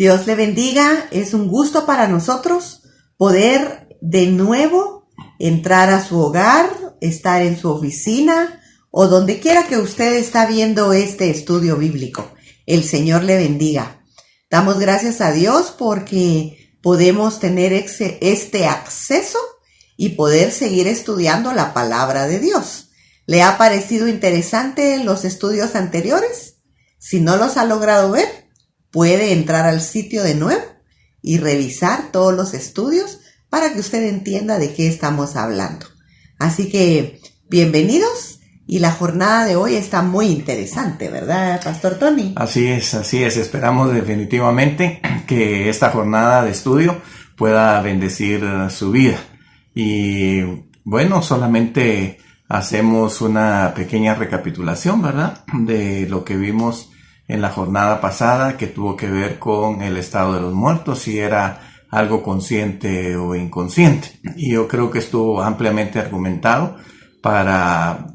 Dios le bendiga. Es un gusto para nosotros poder de nuevo entrar a su hogar, estar en su oficina o donde quiera que usted está viendo este estudio bíblico. El Señor le bendiga. Damos gracias a Dios porque podemos tener este acceso y poder seguir estudiando la palabra de Dios. ¿Le ha parecido interesante los estudios anteriores? Si no los ha logrado ver, puede entrar al sitio de nuevo y revisar todos los estudios para que usted entienda de qué estamos hablando. Así que, bienvenidos. Y la jornada de hoy está muy interesante, ¿verdad, Pastor Tony? Así es. Esperamos definitivamente que esta jornada de estudio pueda bendecir su vida. Y bueno, solamente hacemos una pequeña recapitulación, ¿verdad? De lo que vimos en la jornada pasada, que tuvo que ver con el estado de los muertos, si era algo consciente o inconsciente. Y yo creo que estuvo ampliamente argumentado para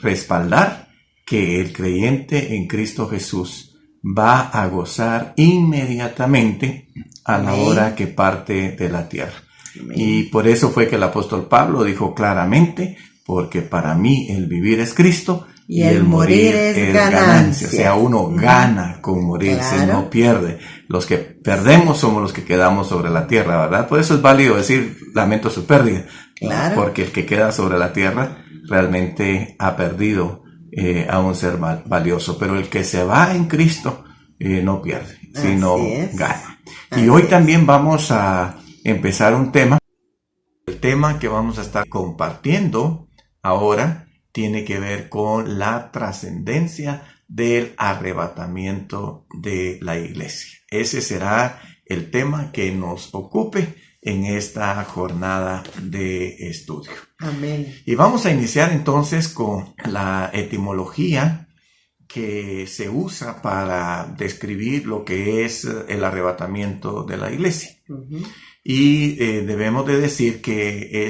respaldar que el creyente en Cristo Jesús va a gozar inmediatamente a la hora que parte de la tierra. Amén. Y por eso fue que el apóstol Pablo dijo claramente, porque para mí el vivir es Cristo y el morir es ganancia. O sea, uno gana con morirse, claro. No pierde. Los que perdemos somos los que quedamos sobre la tierra, ¿verdad? Por eso es válido decir lamento su pérdida, claro. Porque el que queda sobre la tierra realmente ha perdido a un ser valioso, pero el que se va en Cristo no pierde, sino gana. Y hoy también vamos a empezar un tema. El tema que vamos a estar compartiendo ahora tiene que ver con la trascendencia del arrebatamiento de la iglesia. Ese será el tema que nos ocupe en esta jornada de estudio. Amén. Y vamos a iniciar entonces con la etimología que se usa para describir lo que es el arrebatamiento de la iglesia. Uh-huh. Y debemos de decir que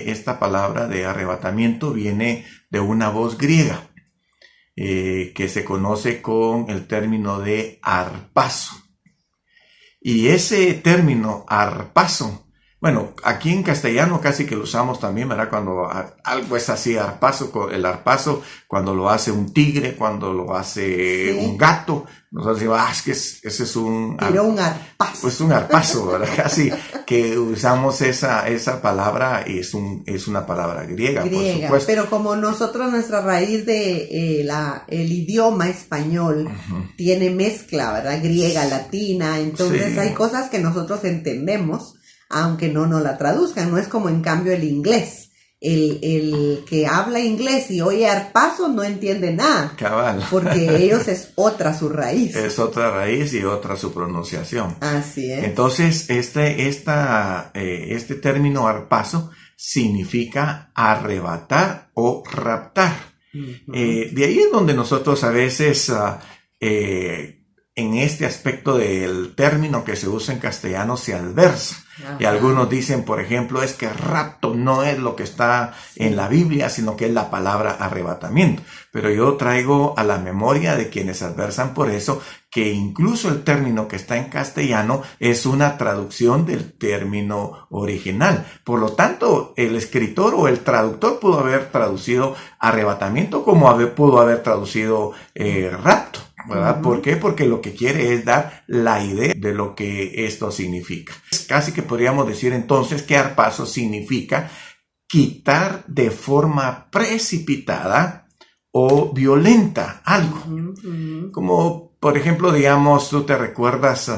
esta palabra de arrebatamiento viene de una voz griega que se conoce con el término de arpazo. Y ese término arpazo, bueno, aquí en castellano casi que lo usamos también, ¿verdad? Cuando algo es así, arpazo, el arpazo, cuando lo hace un tigre, cuando lo hace un gato, nosotros decimos, es que ese es un arpazo. Pues un arpazo, ¿verdad? Casi que usamos esa palabra y es una palabra griega, por supuesto. Pero como nuestra raíz de el idioma español tiene mezcla, ¿verdad? Griega, latina, entonces hay cosas que nosotros entendemos, aunque no nos la traduzcan. No es como en cambio el inglés. El que habla inglés y oye arpazo no entiende nada. Cabal. Porque ellos es otra su raíz. Es otra raíz y otra su pronunciación. Así es. Entonces, este término arpazo significa arrebatar o raptar. Uh-huh. De ahí es donde nosotros a veces, en este aspecto del término que se usa en castellano, se adversa. Ajá. Y algunos dicen, por ejemplo, es que rapto no es lo que está en la Biblia, sino que es la palabra arrebatamiento. Pero yo traigo a la memoria de quienes adversan por eso, que incluso el término que está en castellano es una traducción del término original. Por lo tanto, el escritor o el traductor pudo haber traducido arrebatamiento como pudo haber traducido rapto. ¿Verdad? Uh-huh. ¿Por qué? Porque lo que quiere es dar la idea de lo que esto significa. Casi que podríamos decir entonces que arpazo significa quitar de forma precipitada o violenta algo. Uh-huh. Como, por ejemplo, digamos, tú te recuerdas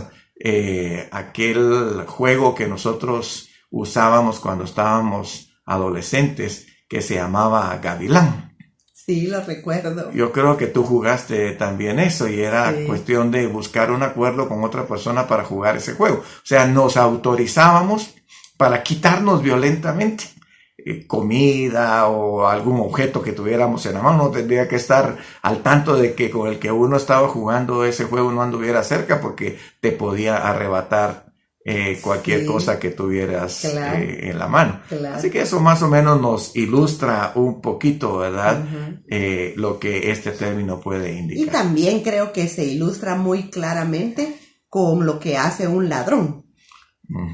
aquel juego que nosotros usábamos cuando estábamos adolescentes que se llamaba Gavilán. Sí, lo recuerdo. Yo creo que tú jugaste también eso y era cuestión de buscar un acuerdo con otra persona para jugar ese juego. O sea, nos autorizábamos para quitarnos violentamente comida o algún objeto que tuviéramos en la mano. Uno tendría que estar al tanto de que con el que uno estaba jugando ese juego no anduviera cerca porque te podía arrebatar cualquier cosa que tuvieras en la mano. Claro. Así que eso más o menos nos ilustra un poquito, ¿verdad? Lo que este término puede indicar. Y también creo que se ilustra muy claramente con lo que hace un ladrón.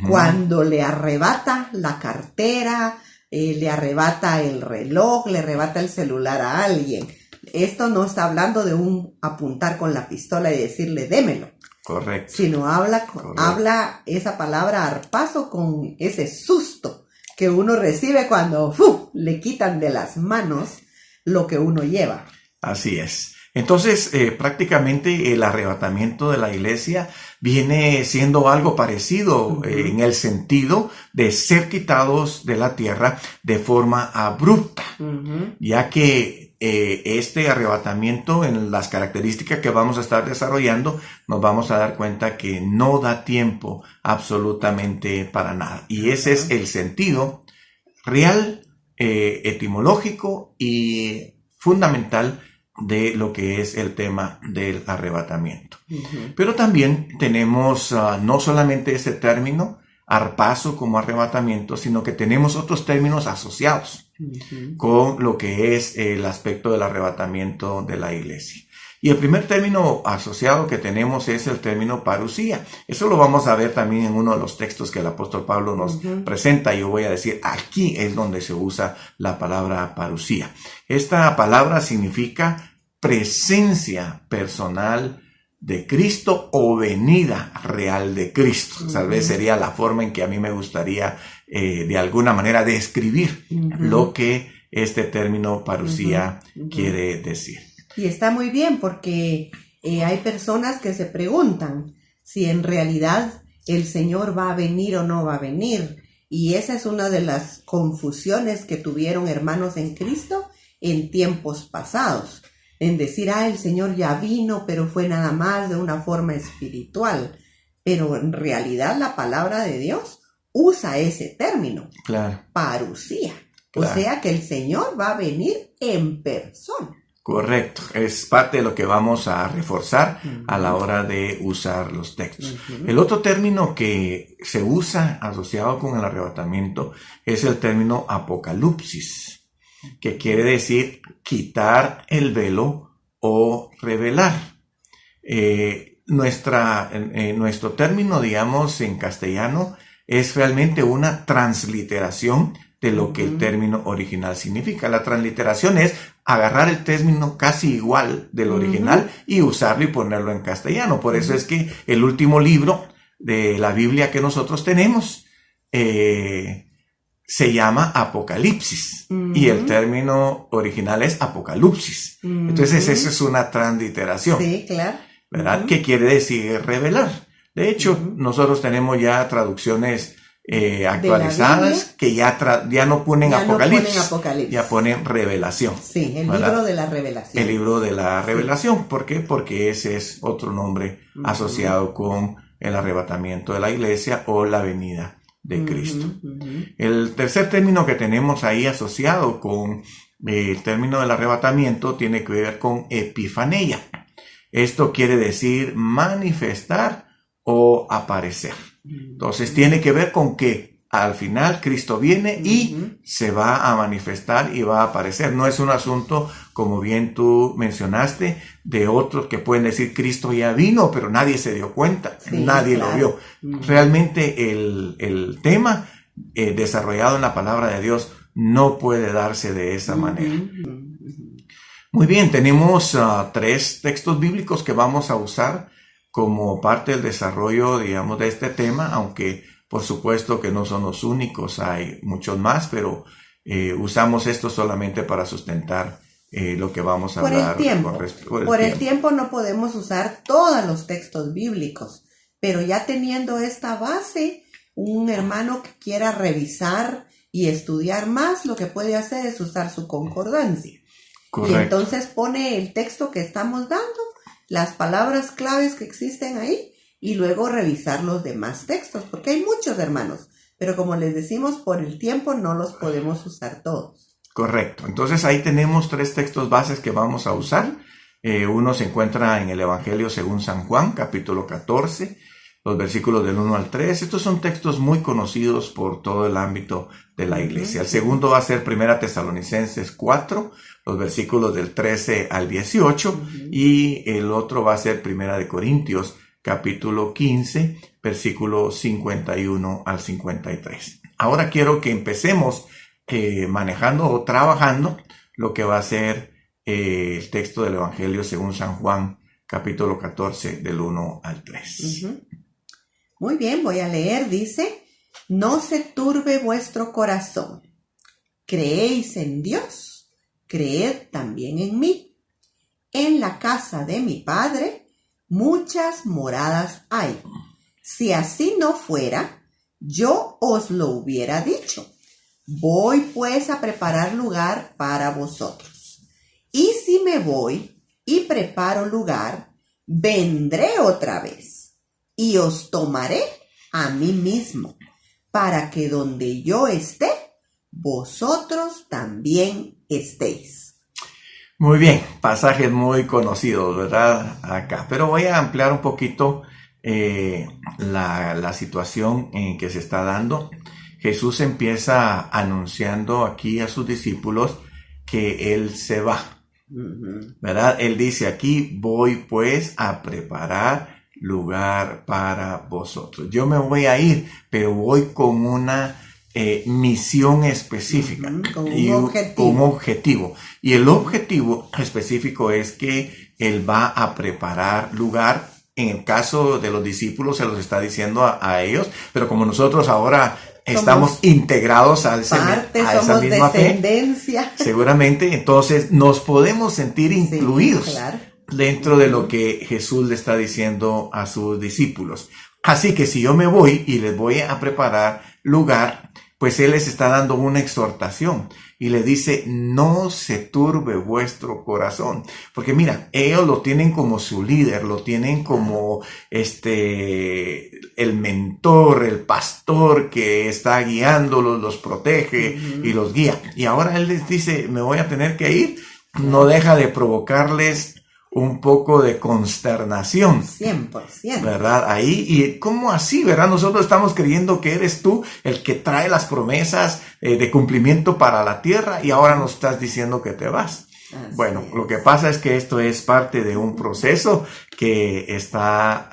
Cuando le arrebata la cartera, le arrebata el reloj, le arrebata el celular a alguien. Esto no está hablando de un apuntar con la pistola y decirle démelo. Correcto. Sino habla esa palabra arpazo con ese susto que uno recibe cuando le quitan de las manos lo que uno lleva. Así es. Entonces, prácticamente el arrebatamiento de la iglesia viene siendo algo parecido en el sentido de ser quitados de la tierra de forma abrupta, ya que este arrebatamiento, en las características que vamos a estar desarrollando, nos vamos a dar cuenta que no da tiempo absolutamente para nada. Y ese es el sentido real, etimológico y fundamental de lo que es el tema del arrebatamiento. Pero también tenemos no solamente ese término, arpazo como arrebatamiento, sino que tenemos otros términos asociados con lo que es el aspecto del arrebatamiento de la iglesia. Y el primer término asociado que tenemos es el término parusía. Eso lo vamos a ver también en uno de los textos que el apóstol Pablo nos presenta. Yo voy a decir, aquí es donde se usa la palabra parusía. Esta palabra significa presencia personal de Cristo o venida real de Cristo. Tal vez sería la forma en que a mí me gustaría de alguna manera describir lo que este término parusía quiere decir. Y está muy bien porque hay personas que se preguntan si en realidad el Señor va a venir o no va a venir. Y esa es una de las confusiones que tuvieron hermanos en Cristo en tiempos pasados. En decir, el Señor ya vino, pero fue nada más de una forma espiritual. Pero en realidad la palabra de Dios usa ese término, parusía. Claro. O sea que el Señor va a venir en persona. Correcto, es parte de lo que vamos a reforzar a la hora de usar los textos. El otro término que se usa asociado con el arrebatamiento es el término apocalipsis, que quiere decir quitar el velo o revelar. Nuestro término, digamos, en castellano es realmente una transliteración de lo que el término original significa. La transliteración es agarrar el término casi igual del original y usarlo y ponerlo en castellano. Por eso es que el último libro de la Biblia que nosotros tenemos se llama Apocalipsis y el término original es Apocalipsis. Entonces esa es una transliteración. Sí, claro. ¿Verdad? ¿Qué quiere decir revelar? De hecho, nosotros tenemos ya traducciones actualizadas que ya no ponen Apocalipsis, ya ponen revelación. Sí, el libro de la revelación. El libro de la revelación. ¿Por qué? Porque ese es otro nombre asociado con el arrebatamiento de la iglesia o la venida de Cristo. El tercer término que tenemos ahí asociado con el término del arrebatamiento tiene que ver con epifanía. Esto quiere decir manifestar o aparecer. Entonces tiene que ver con que al final Cristo viene y se va a manifestar y va a aparecer. No es un asunto, como bien tú mencionaste, de otros que pueden decir Cristo ya vino, pero nadie se dio cuenta, nadie lo vio. Realmente el tema desarrollado en la palabra de Dios no puede darse de esa manera. Muy bien, tenemos 3 textos bíblicos que vamos a usar como parte del desarrollo, digamos, de este tema, aunque por supuesto que no son los únicos, hay muchos más, pero usamos esto solamente para sustentar lo que vamos a hablar. Por el tiempo no podemos usar todos los textos bíblicos, pero ya teniendo esta base, un hermano que quiera revisar y estudiar más, lo que puede hacer es usar su concordancia. Correcto. Y entonces pone el texto que estamos dando, las palabras claves que existen ahí y luego revisar los demás textos, porque hay muchos hermanos, pero como les decimos, por el tiempo no los podemos usar todos. Correcto. Entonces ahí tenemos 3 textos bases que vamos a usar. Uno se encuentra en el Evangelio según San Juan, capítulo 14, los versículos del 1 al 3. Estos son textos muy conocidos por todo el ámbito de la iglesia. El segundo va a ser 1 Tesalonicenses 4, los versículos del 13 al 18, y el otro va a ser 1 Corintios, capítulo 15, versículo 51 al 53. Ahora quiero que empecemos manejando o trabajando lo que va a ser el texto del Evangelio según San Juan, capítulo 14, del 1 al 3. Muy bien, voy a leer. Dice: no se turbe vuestro corazón. ¿Creéis en Dios? Creed también en mí. En la casa de mi Padre muchas moradas hay. Si así no fuera, yo os lo hubiera dicho. Voy pues a preparar lugar para vosotros. Y si me voy y preparo lugar, vendré otra vez y os tomaré a mí mismo, para que donde yo esté, vosotros también estéis. Muy bien, pasajes muy conocidos, ¿verdad? Acá, pero voy a ampliar un poquito la situación en que se está dando. Jesús empieza anunciando aquí a sus discípulos que Él se va, ¿verdad? Él dice aquí: voy pues a preparar lugar para vosotros. Yo me voy a ir, pero voy con una misión específica, con un objetivo. Y el objetivo específico es que Él va a preparar lugar. En el caso de los discípulos se los está diciendo a ellos, pero como nosotros ahora estamos integrados a esa misma descendencia fe, seguramente entonces nos podemos sentir incluidos, sí, claro, dentro de lo que Jesús le está diciendo a sus discípulos. Así que si yo me voy y les voy a preparar lugar, pues Él les está dando una exhortación y le dice: no se turbe vuestro corazón. Porque mira, ellos lo tienen como su líder, lo tienen como el mentor, el pastor que está guiándolos, los protege y los guía. Y ahora Él les dice: me voy a tener que ir. No deja de provocarles un poco de consternación. 100%. ¿Verdad? Ahí, y ¿cómo así, verdad? Nosotros estamos creyendo que eres tú el que trae las promesas de cumplimiento para la tierra y ahora nos estás diciendo que te vas. Bueno, lo que pasa es que esto es parte de un proceso que está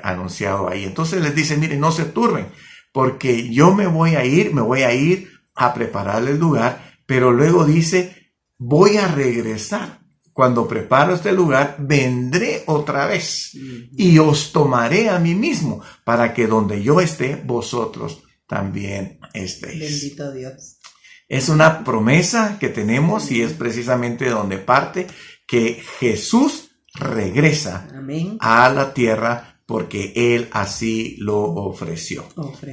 anunciado ahí. Entonces les dice: miren, no se turben, porque yo me voy a ir a preparar el lugar, pero luego dice: voy a regresar. Cuando preparo este lugar, vendré otra vez y os tomaré a mí mismo, para que donde yo esté, vosotros también estéis. Bendito Dios. Es una promesa que tenemos y es precisamente donde parte que Jesús regresa a la tierra, porque Él así lo ofreció.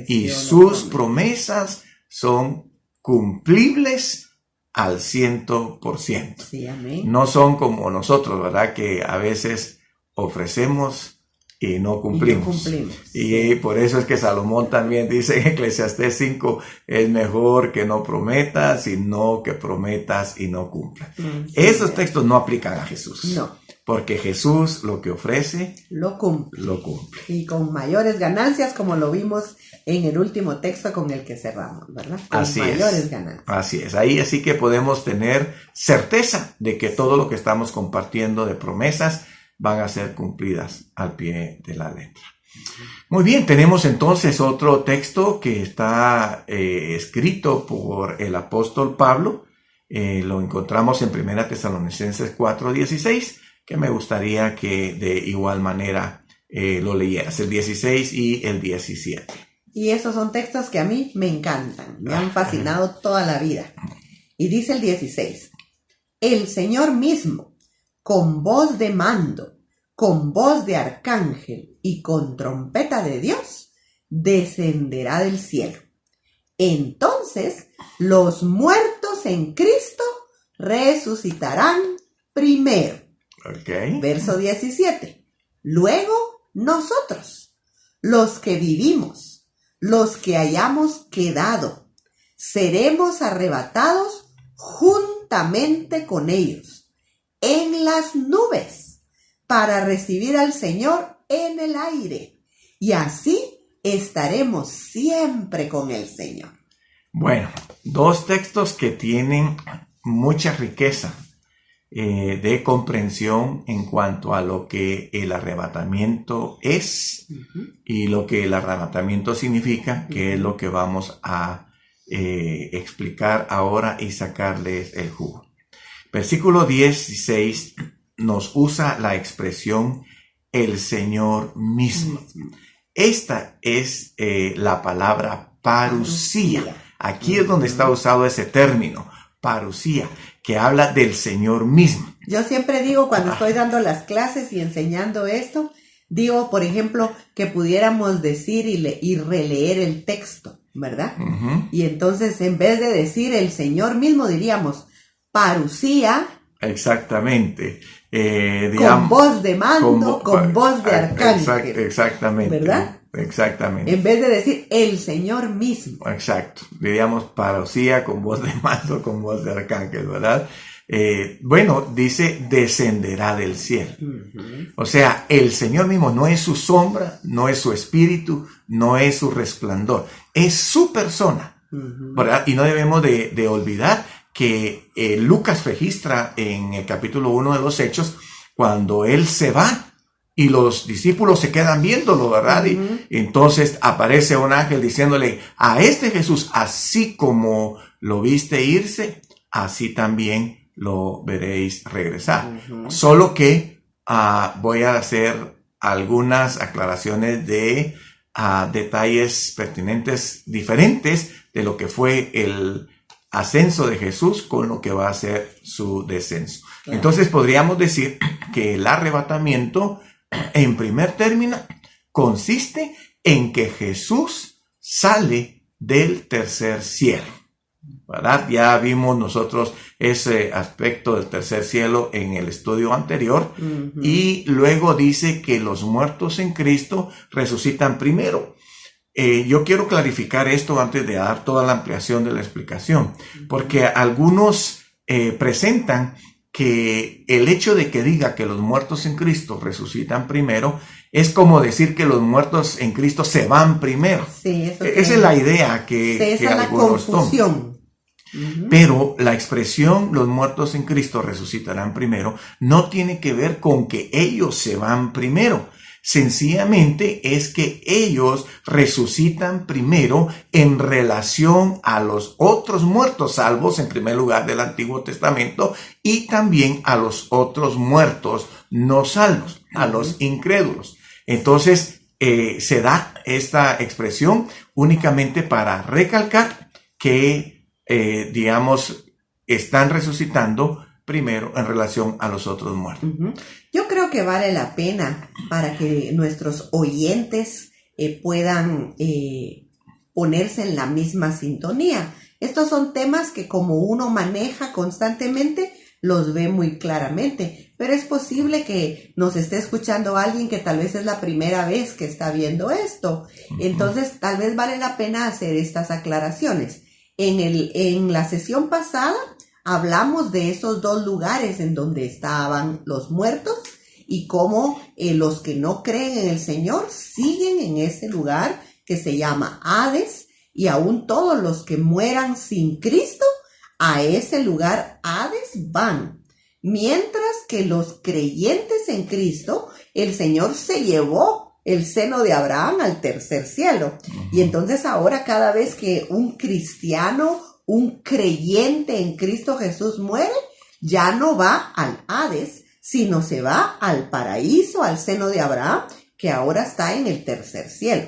Y sus promesas son cumplibles al 100%. Sí, amén. No son como nosotros, ¿verdad? Que a veces ofrecemos y no cumplimos. Y por eso es que Salomón también dice en Eclesiastés 5: es mejor que no prometas, sino que prometas y no cumplas. Esos textos no aplican a Jesús. No. Porque Jesús lo que ofrece, lo cumple. Lo cumple. Y con mayores ganancias, como lo vimos en el último texto con el que cerramos, ¿verdad? Con así mayores ganancias. Así es. Ahí así que podemos tener certeza de que todo lo que estamos compartiendo de promesas van a ser cumplidas al pie de la letra. Muy bien, tenemos entonces otro texto que está escrito por el apóstol Pablo. Lo encontramos en 1 Tesalonicenses 4:16, que me gustaría que de igual manera lo leyeras, el 16 y el 17. Y esos son textos que a mí me encantan, me han fascinado toda la vida. Y dice el 16: el Señor mismo, con voz de mando, con voz de arcángel y con trompeta de Dios, descenderá del cielo. Entonces los muertos en Cristo resucitarán primero. Verso 17. Luego nosotros, los que vivimos, los que hayamos quedado, seremos arrebatados juntamente con ellos en las nubes para recibir al Señor en el aire, y así estaremos siempre con el Señor. Bueno, dos textos que tienen mucha riqueza de comprensión en cuanto a lo que el arrebatamiento es y lo que el arrebatamiento significa, que es lo que vamos a explicar ahora y sacarles el jugo. Versículo 16 nos usa la expresión el Señor mismo. Esta es la palabra parusía. Aquí es donde está usado ese término, parusía, que habla del Señor mismo. Yo siempre digo, cuando estoy dando las clases y enseñando esto, digo, por ejemplo, que pudiéramos decir y releer el texto, ¿verdad? Y entonces, en vez de decir el Señor mismo, diríamos parusía. Exactamente. Con voz de mando, con voz de arcángel. Exactamente. ¿Verdad? Exactamente. En vez de decir el Señor mismo. Exacto. Diríamos parusía con voz de mando, con voz de arcángel, ¿verdad? Bueno, dice descenderá del cielo. O sea, el Señor mismo no es su sombra, no es su espíritu, no es su resplandor, es su persona, ¿verdad? Y no debemos de olvidar que Lucas registra en el capítulo 1 de los Hechos, cuando él se va y los discípulos se quedan viéndolo, ¿verdad? Y entonces aparece un ángel diciéndole, a este Jesús, así como lo viste irse, así también lo veréis regresar. Solo que voy a hacer algunas aclaraciones de detalles pertinentes, diferentes de lo que fue el ascenso de Jesús con lo que va a ser su descenso. Claro. Entonces podríamos decir que el arrebatamiento, en primer término, consiste en que Jesús sale del tercer cielo, ¿verdad? Ya vimos nosotros ese aspecto del tercer cielo en el estudio anterior, y luego dice que los muertos en Cristo resucitan primero. Yo quiero clarificar esto antes de dar toda la ampliación de la explicación, porque algunos presentan que el hecho de que diga que los muertos en Cristo resucitan primero es como decir que los muertos en Cristo se van primero. Sí, esa es la idea que algunos toman. Pero la expresión los muertos en Cristo resucitarán primero no tiene que ver con que ellos se van primero. Sencillamente es que ellos resucitan primero en relación a los otros muertos salvos, en primer lugar del Antiguo Testamento, y también a los otros muertos no salvos, a los incrédulos. Entonces, se da esta expresión únicamente para recalcar que, están resucitando primero en relación a los otros muertos. Yo creo que vale la pena para que nuestros oyentes puedan ponerse en la misma sintonía. Estos son temas que como uno maneja constantemente, los ve muy claramente, pero es posible que nos esté escuchando alguien que tal vez es la primera vez que está viendo esto. Entonces, tal vez vale la pena hacer estas aclaraciones. En la sesión pasada, hablamos de esos dos lugares en donde estaban los muertos y cómo los que no creen en el Señor siguen en ese lugar que se llama Hades, y aún todos los que mueran sin Cristo a ese lugar Hades van. Mientras que los creyentes en Cristo, el Señor se llevó el seno de Abraham al tercer cielo. Y entonces ahora cada vez que un cristiano, un creyente en Cristo Jesús muere, ya no va al Hades, sino se va al paraíso, al seno de Abraham, que ahora está en el tercer cielo.